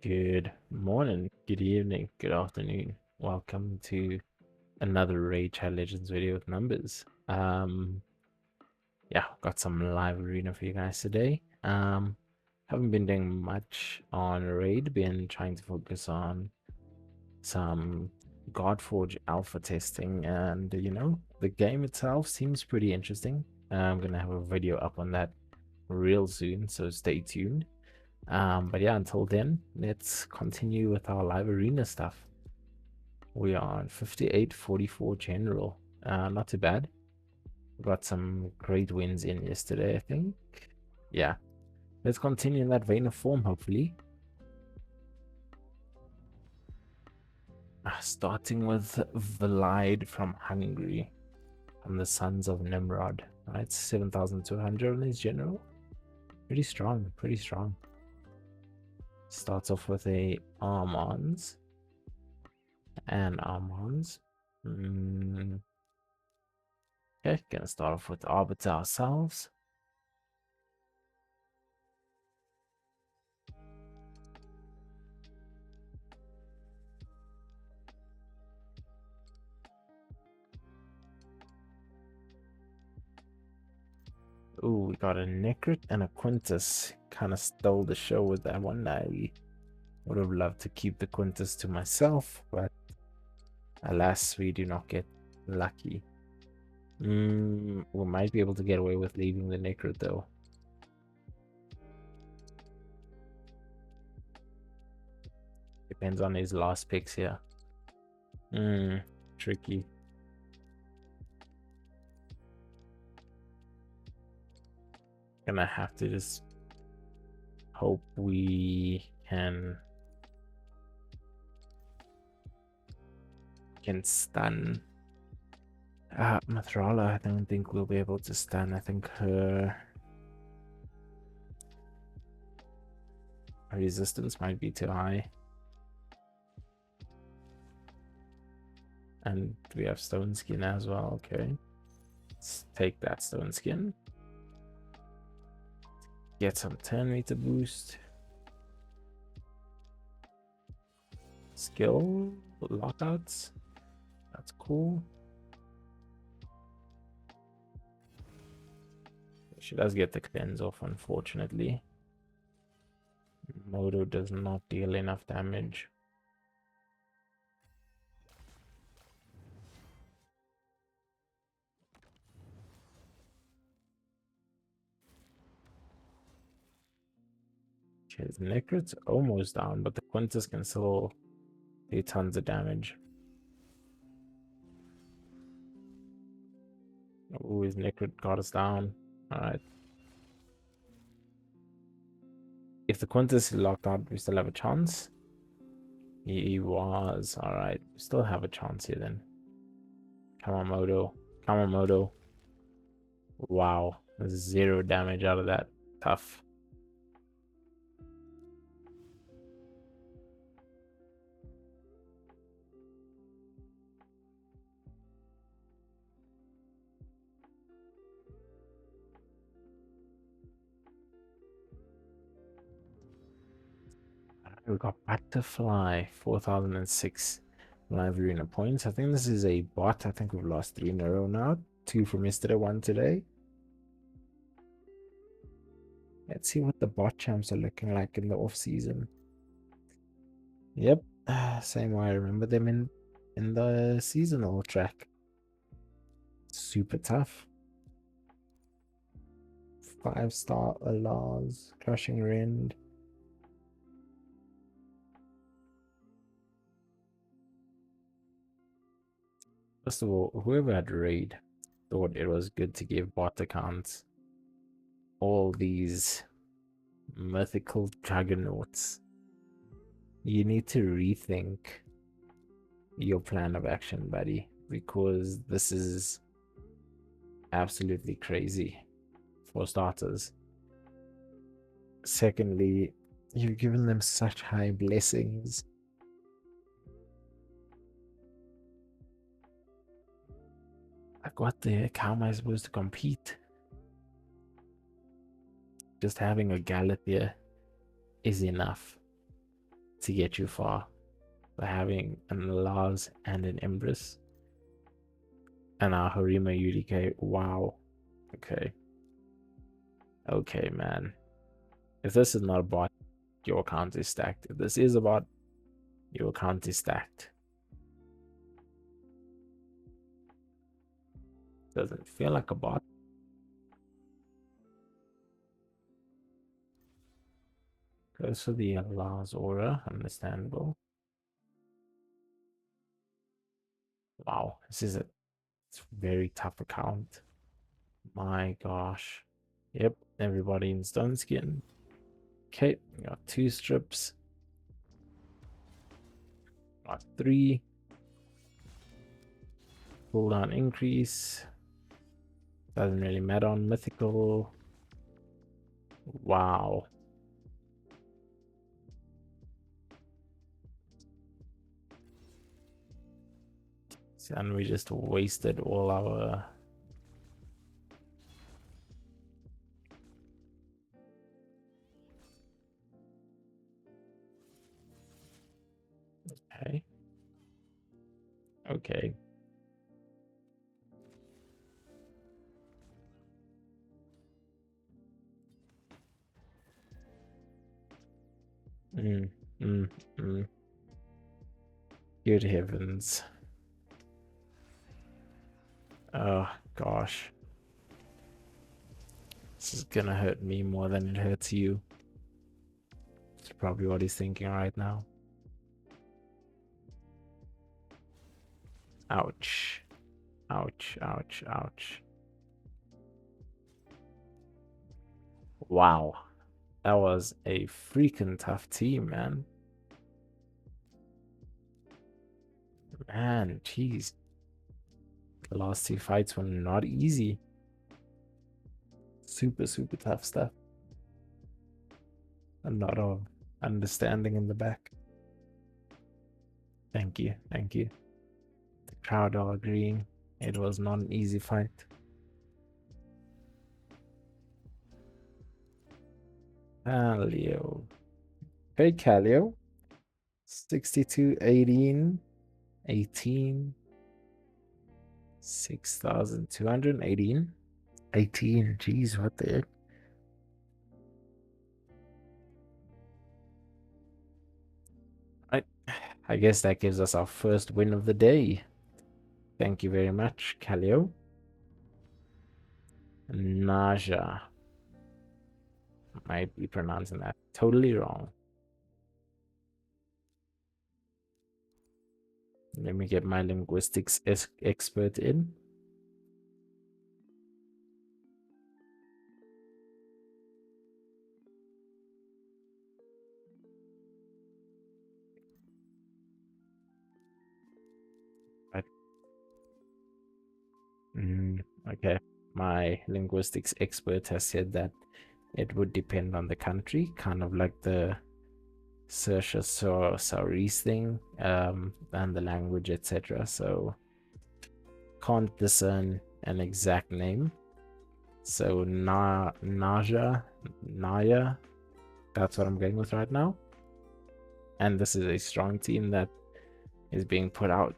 Good morning, good evening, good afternoon. Welcome to another Raid Chat Legends video with numbers. Yeah, got some live arena for you guys today. Haven't been doing much on Raid, been trying to focus on some Godforge alpha testing, and the game itself seems pretty interesting. I'm gonna have a video up on that real soon, so stay tuned. But yeah, until then, let's continue with our live arena stuff. We are on 58-44 general. Not too bad. We got some great wins in yesterday, I think. Yeah, let's continue in that vein of form, hopefully. Starting with Valide from Hungary, from the Sons of Nimrod. Right, 7,200 on his general. Pretty strong, pretty strong. Starts off with a Armons and Armons. Okay, gonna start off with Arbiter ourselves. Ooh, we got a Necrit and a Quintus. Kind of stole the show with that one. I would have loved to keep the Quintus to myself, but alas, we do not get lucky. We might be able to get away with leaving the Necrit though. Depends on his last picks here. Tricky. Gonna have to just hope we can stun. Mathrala, I don't think we'll be able to stun. I think her resistance might be too high. And we have Stone Skin as well. Okay, let's take that Stone Skin. Get some 10 meter boost. Skill lockouts. That's cool. She does get the cleanse off, unfortunately. Modo does not deal enough damage. His Necrit's almost down, but the Quintus can still do tons of damage. Oh, his Necrit got us down. Alright. If the Quintus is locked out, we still have a chance. He was. Alright. We still have a chance here then. Come on, Modo. Come on, Modo. Wow. 0 damage out of that. Tough. We got Butterfly, 4006 live arena points. I think this is a bot. I think we've lost 3 in a row now. 2 from yesterday, 1 today. Let's see what the bot champs are looking like in the off season. Yep, same way I remember them in the seasonal track. Super tough. 5-star Alaz, Crushing Rend. First of all, whoever had raid thought it was good to give bot accounts all these mythical juggernauts. You need to rethink your plan of action, buddy, because this is absolutely crazy for starters. Secondly, you've given them such high blessings. Like, what the heck? How am I supposed to compete? Just having a Galathea is enough. to get you far by having an Lars and an Empress and our Harima UDK. Wow. Okay. Okay, man. If this is not a bot, your account is stacked. If this is a bot, your account is stacked. Doesn't feel like a bot. Goes for the Lars aura, understandable. Wow, this is a very tough account. My gosh. Yep, everybody in stone skin. Okay, we got 2 strips. Got 3. Cooldown increase. Doesn't really matter on mythical. Wow. And we just wasted all our... Okay. Okay. Good heavens. Oh, gosh. This is gonna hurt me more than it hurts you. That's probably what he's thinking right now. Ouch. Ouch, ouch, ouch. Wow. That was a freaking tough team, man. Man, jeez. The last 2 fights were not easy. Super, super tough stuff. A lot of understanding in the back. Thank you, thank you. The crowd are agreeing. It was not an easy fight. Calio. Hey, Calio. 62, 18, 18, 6,218. 18, jeez, what the heck? I guess that gives us our first win of the day. Thank you very much, Calio. Naja. Might be pronouncing that totally wrong. Let me get my linguistics expert in. Right. Okay. My linguistics expert has said that it would depend on the country, kind of like the Sersha Sauris thing, and the language, etc. So can't discern an exact name. So Naja, Naya, that's what I'm going with right now. And this is a strong team that is being put out.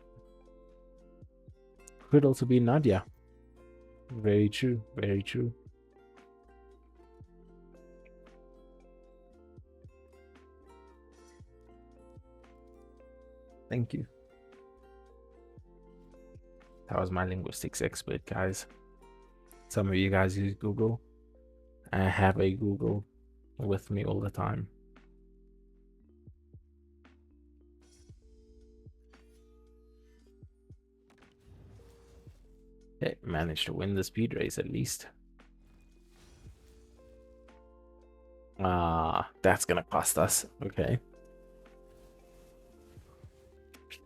Could also be Nadia. Very true, very true. Thank you. That was my linguistics expert, guys. Some of you guys use Google. I have a Google with me all the time. Okay, managed to win the speed race at least. That's gonna cost us. Okay.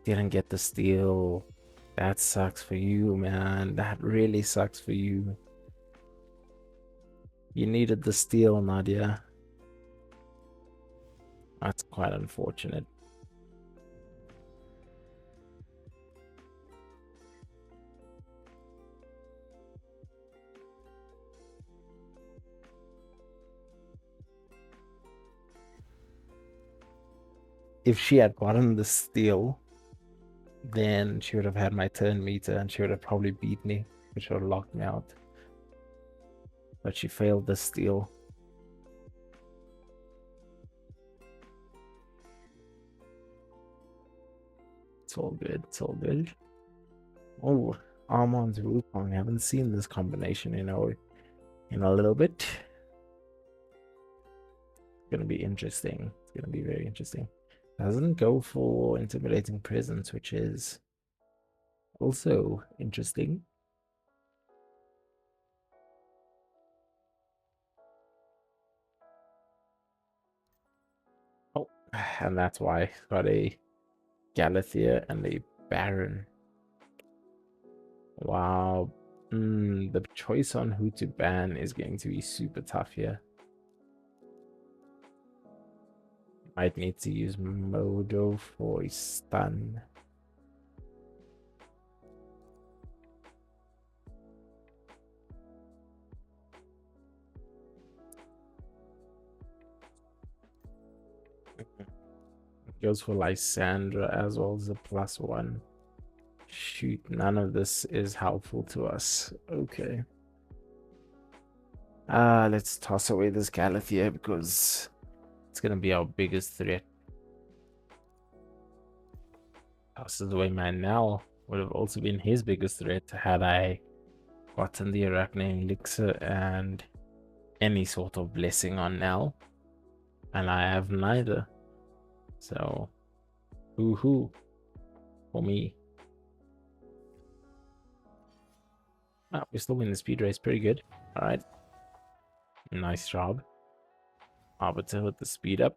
Didn't get the steal. That sucks for you, man. That really sucks for you. You needed the steal, Nadia. That's quite unfortunate. if she had gotten the steal, then she would have had my turn meter and she would have probably beat me, which would have locked me out. But she failed the steal. It's all good. It's all good. Oh, Armand's Wukong. I haven't seen this combination in a little bit. It's gonna be interesting. It's gonna be very interesting. Doesn't go for intimidating presence, which is also interesting. Oh, and that's why I got a Galathea and a Baron. Wow. The choice on who to ban is going to be super tough here. Might need to use Modo for a stun. Goes for Lysandra as well as a +1. Shoot, none of this is helpful to us. Okay. Let's toss away this Galathea because it's gonna be our biggest threat. Tosses away my Nell would have also been his biggest threat had I gotten the Arachne Elixir and any sort of blessing on Nell. And I have neither. So, hoo for me. We still win the speed race. Pretty good. All right. Nice job. Arbiter with the speed up.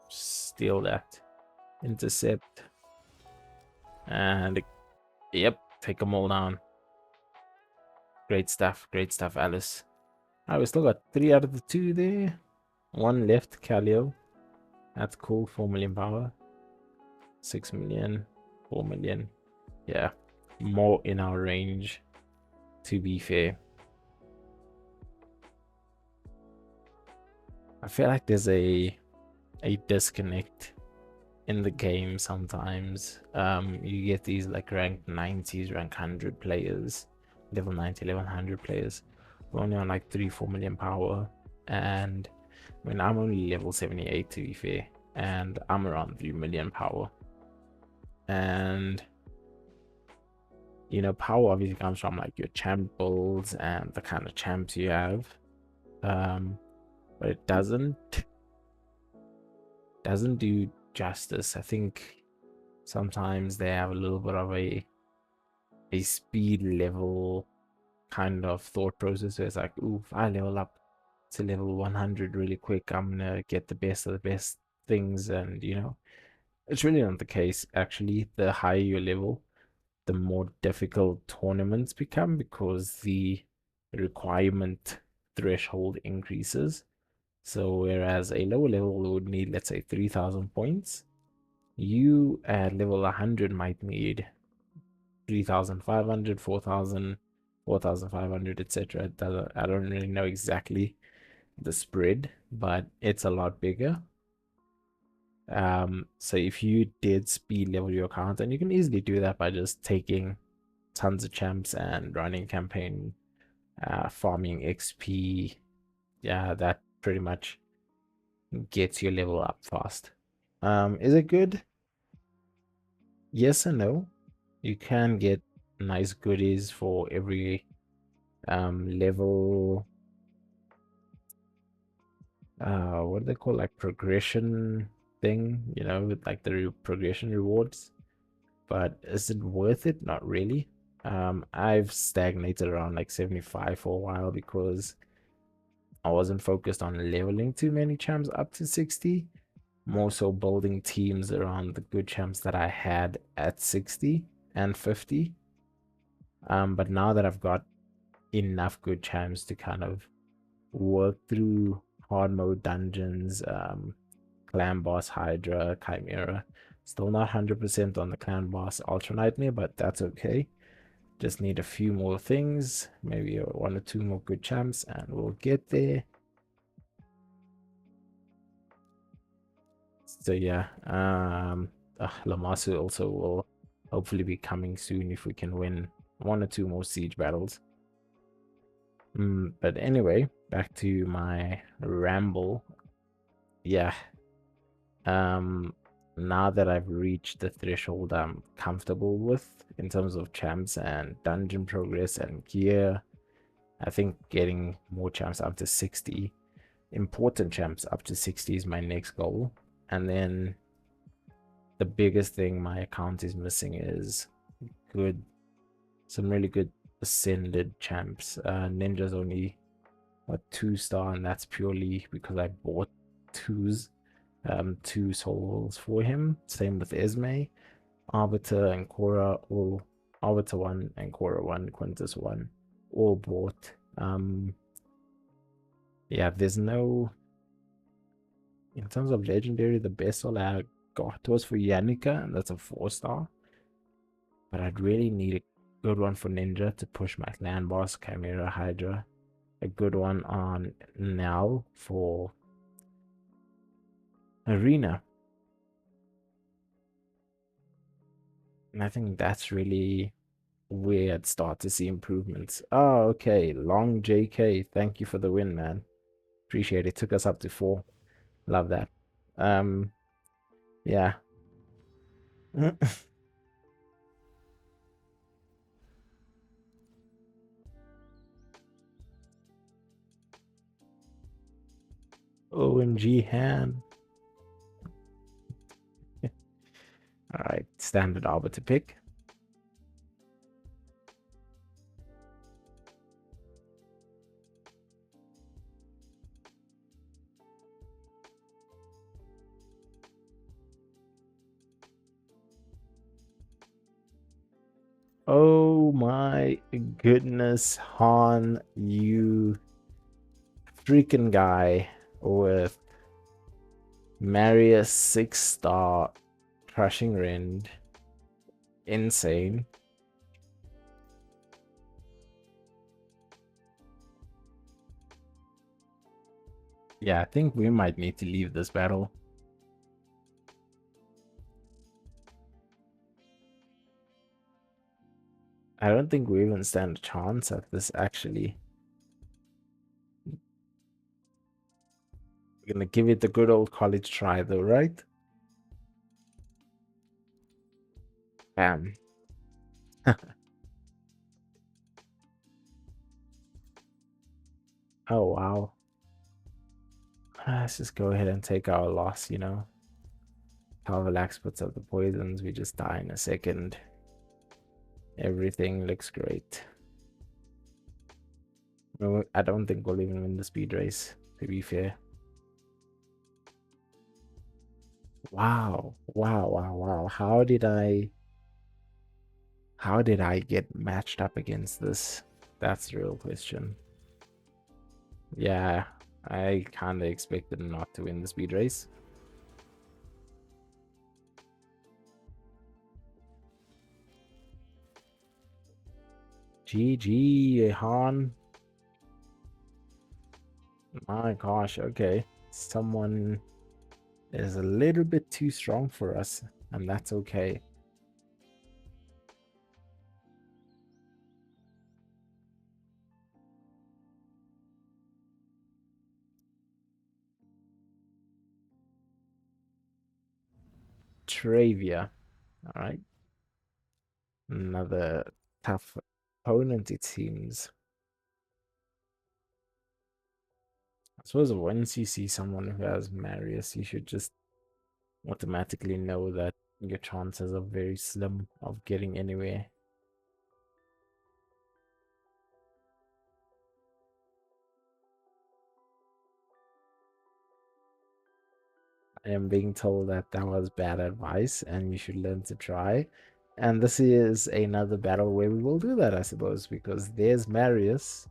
Steal that. Intercept. And, yep, take them all down. Great stuff, Alice. All right, we still got 3 out of the 2 there. 1 left, Calio. That's cool. 4 million power. 6 million. 4 million. Yeah, more in our range, to be fair. I feel like there's a disconnect in the game sometimes. You get these like rank 90s, rank 100 players, level 90, level 100 players. We're only on like 3-4 million power, and I mean I'm only level 78 to be fair, and I'm around 3 million power. And you know, power obviously comes from like your champ builds and the kind of champs you have. But it doesn't do justice. I think sometimes they have a little bit of a speed level kind of thought process where it's like, ooh, if I level up to level 100 really quick, I'm gonna get the best of the best things. And you know, it's really not the case. Actually, the higher your level, the more difficult tournaments become because the requirement threshold increases. So whereas a lower level would need, let's say, 3,000 points, you at level 100 might need 3,500, 4,000, 4,500, etc. I don't really know exactly the spread, but it's a lot bigger. So if you did speed level your account, and you can easily do that by just taking tons of champs and running campaign, farming XP, yeah, that pretty much gets your level up fast. Is it good? Yes and no. You can get nice goodies for every level. What do they call, like progression thing, you know, with like the progression rewards. But is it worth it? Not really. I've stagnated around like 75 for a while because I wasn't focused on leveling too many champs up to 60, more so building teams around the good champs that I had at 60 and 50. But now that I've got enough good champs to kind of work through hard mode dungeons, clan boss, Hydra, Chimera. Still not 100% on the clan boss Ultra Nightmare, but that's okay. Just need a few more things, maybe 1 or 2 more good champs, and we'll get there. So yeah, Lamasu also will hopefully be coming soon if we can win one or two more siege battles. But anyway, back to my ramble. Yeah, um, now that I've reached the threshold I'm comfortable with in terms of champs and dungeon progress and gear, I think getting more champs up to 60, important champs up to 60 is my next goal. And then the biggest thing my account is missing is good, some really good ascended champs. Ninja's only a 2-star, and that's purely because I bought twos, two souls for him. Same with Esme, Arbiter and Cora, all Arbiter 1 and Cora 1, Quintus 1, all bought. Yeah, there's no, in terms of legendary, the best soul I got was for Yannicka, and that's a 4-star. But I'd really need a good one for Ninja to push my clan boss, Chimera Hydra. A good one on Nell for Arena. And I think that's really where I'd start to see improvements. Oh, okay. Long JK. Thank you for the win, man. Appreciate it. Took us up to 4. Love that. Um, yeah. OMG Han. All right, standard arbiter pick. Oh my goodness, Han, you freaking guy with Marius 6-star crushing rend. Insane. Yeah, I think we might need to leave this battle. I don't think we even stand a chance at this, actually. We're gonna give it the good old college try, though, right? Bam. Oh, wow. Let's just go ahead and take our loss, you know? Palvalax puts up the poisons. We just die in a second. Everything looks great. I don't think we'll even win the speed race, to be fair. Wow. Wow, wow, wow. How did I get matched up against this? That's the real question. Yeah, I kind of expected not to win the speed race. GG, Han. My gosh, okay. Someone is a little bit too strong for us, and that's okay. Travia. All right. Another tough opponent, it seems. I suppose once you see someone who has Marius, you should just automatically know that your chances are very slim of getting anywhere. I am being told that that was bad advice and you should learn to try. And this is another battle where we will do that, I suppose, because there's Marius.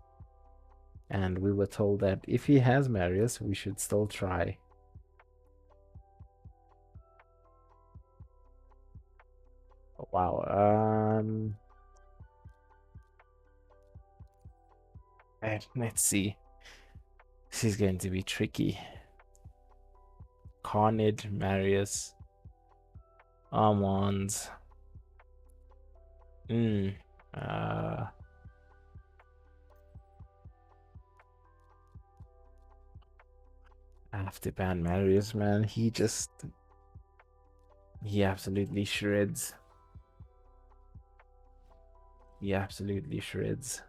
And we were told that if he has Marius, we should still try. Wow. Let's see. This is going to be tricky. Carnage, Marius, Armand. Uh, I have to ban Marius, man. He absolutely shreds. He absolutely shreds.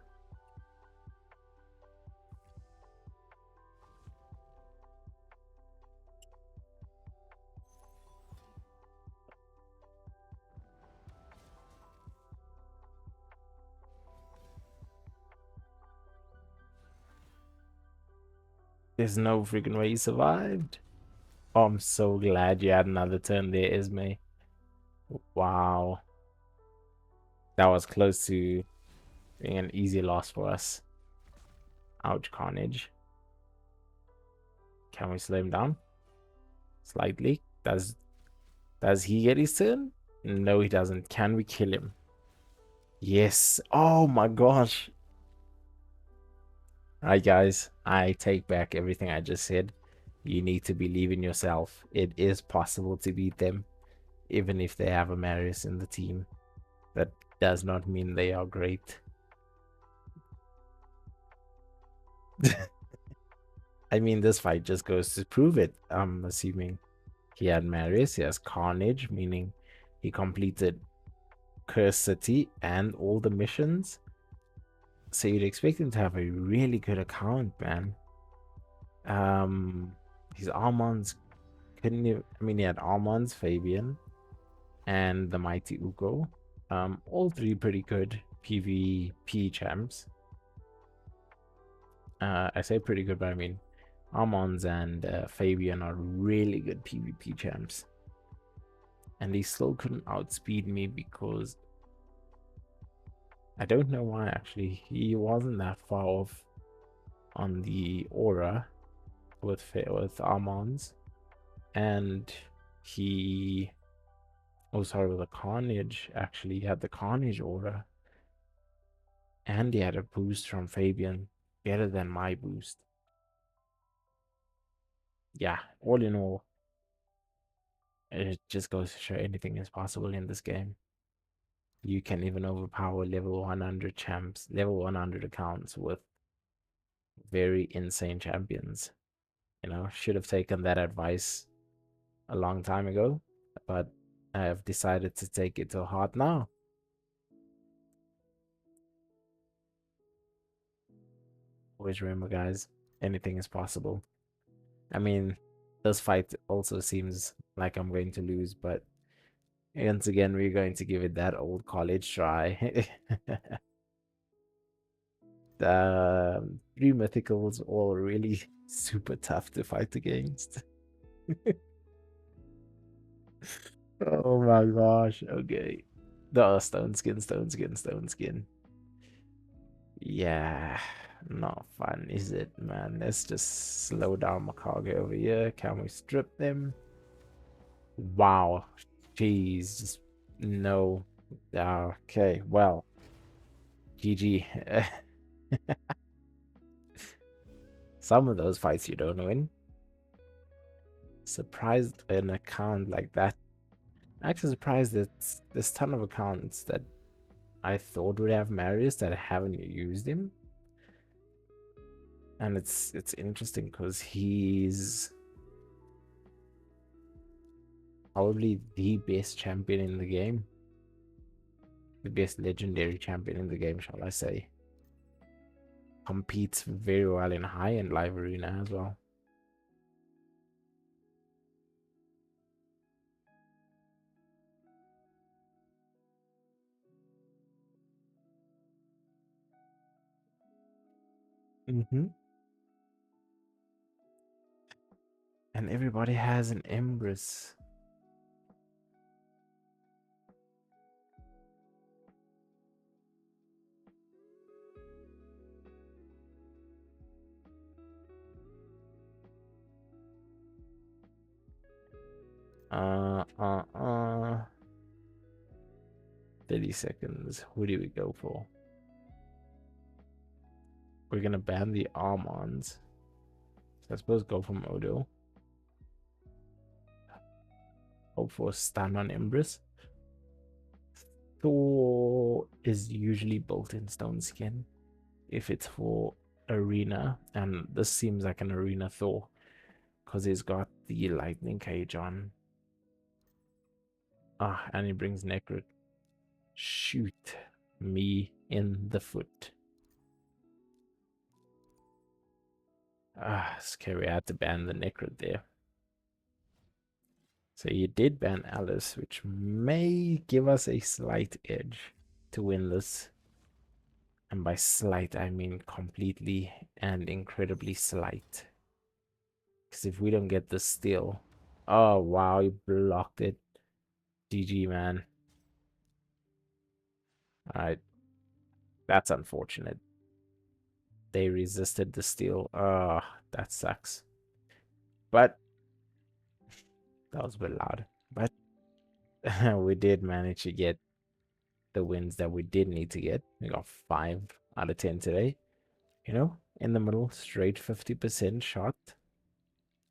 There's no freaking way he survived. Oh, I'm so glad you had another turn there, Esme. Wow. That was close to being an easy loss for us. Ouch, Carnage. Can we slow him down? Slightly. Does he get his turn? No, he doesn't. Can we kill him? Yes. Oh my gosh. Alright, guys. I take back everything I just said. You need to believe in yourself. It is possible to beat them, even if they have a Marius in the team. That does not mean they are great. I mean, this fight just goes to prove it. I'm assuming he had Marius, he has Carnage, meaning he completed Curse City and all the missions. So you'd expect him to have a really good account, man. His Armands couldn't even, I mean, he had Armands, Fabian, and the Mighty Ugo. All three pretty good PvP champs. I say pretty good, but I mean, Armands and Fabian are really good PvP champs. And he still couldn't outspeed me because I don't know why actually. He wasn't that far off on the aura with Armands. And he sorry, with the Carnage, actually he had the Carnage aura. And he had a boost from Fabian, better than my boost. Yeah, all in all, it just goes to show anything is possible in this game. You can even overpower level 100 champs, level 100 accounts with very insane champions. You know, should have taken that advice a long time ago, but I have decided to take it to heart now. Always remember, guys, anything is possible. I mean, this fight also seems like I'm going to lose, but once again, we're going to give it that old college try. The three mythicals all really super tough to fight against. Oh my gosh. Okay. The stone skin, stone skin, stone skin. Yeah, not fun, is it, man? Let's just slow down Makage over here. Can we strip them? Wow. Jeez. Just no. Okay, well. GG. Some of those fights you don't win. Surprised an account like that. Actually surprised that there's a ton of accounts that I thought would have Marius that haven't used him. And it's interesting because he's probably the best champion in the game. The best legendary champion in the game, shall I say. Competes very well in high-end live arena as well. And everybody has an Empress. Uh, uh, uh. 30 seconds. Who do we go for? We're gonna ban the Almonds. So I suppose go for Modo. Hope for a stun on Empress. Thor is usually built in stone skin if it's for arena, and this seems like an arena Thor because he's got the lightning cage on. Ah, and he brings Necrot. Shoot me in the foot. Ah, scary. I had to ban the Necrot there. So you did ban Alice, which may give us a slight edge to win this. And by slight, I mean completely and incredibly slight. Because if we don't get the steal... Oh, wow, you blocked it. GG, man. Alright, that's unfortunate. They resisted the steal. That sucks. But that was a bit loud. But we did manage to get the wins that we did need to get. We got 5 out of 10 today. You know, in the middle, straight 50% shot.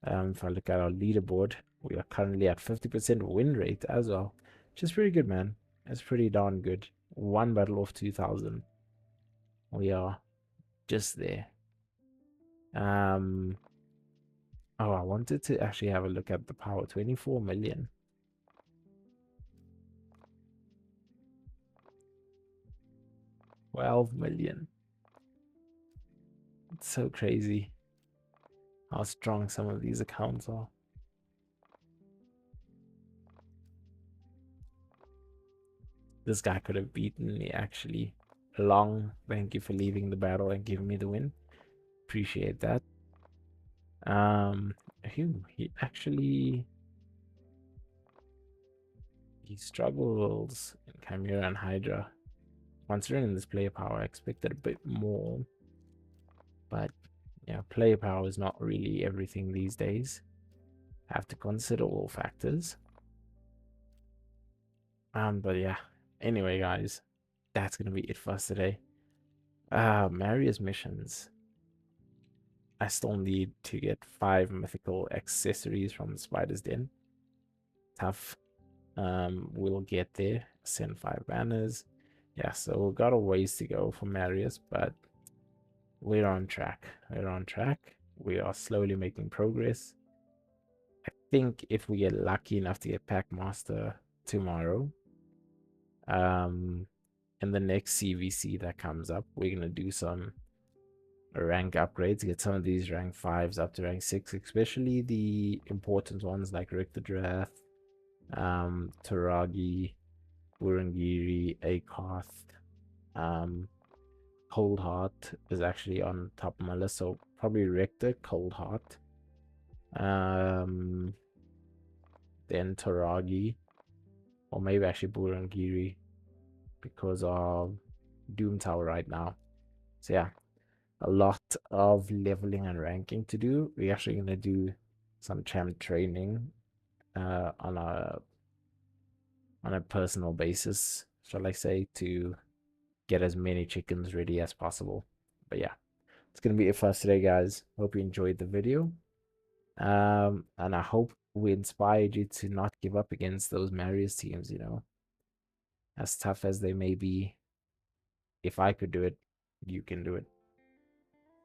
If I look at our leaderboard, we are currently at 50% win rate as well, which is pretty good, man. That's pretty darn good. 1 battle off 2,000. We are just there. Oh, I wanted to actually have a look at the power. 24 million. 12 million. It's so crazy how strong some of these accounts are. This guy could have beaten me, actually. Long, thank you for leaving the battle and giving me the win. Appreciate that. He actually... He struggles in Chimera and Hydra. Considering this player power, I expected a bit more. But, yeah, player power is not really everything these days. Have to consider all factors. But yeah. Anyway, guys, that's gonna be it for us today. Marius missions. I still need to get 5 mythical accessories from the Spider's Den. Tough. We'll get there. Send 5 banners. Yeah, so we've got a ways to go for Marius, but we're on track. We're on track. We are slowly making progress. I think if we get lucky enough to get Packmaster tomorrow, in the next CVC that comes up, we're gonna do some rank upgrades, get some of these rank 5s up to rank 6, especially the important ones like Rick the Drath, Taragi, Burangiri, Akoth, Cold Heart is actually on top of my list, so probably Richter, Cold Heart, then Taragi, or maybe actually Burangiri because of Doom Tower right now. So yeah, a lot of leveling and ranking to do. We're actually going to do some champ training on a personal basis, shall I say, to get as many chickens ready as possible. But yeah, it's going to be it for us today, guys. Hope you enjoyed the video. And I hope we inspired you to not give up against those Marius teams, you know. As tough as they may be, if I could do it, you can do it.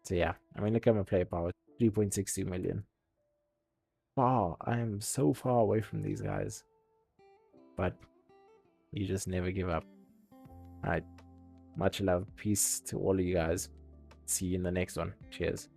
So yeah, I mean, look at my player power, 3.62 million. Wow, I am so far away from these guys. But you just never give up. All right, much love. Peace to all of you guys. See you in the next one. Cheers.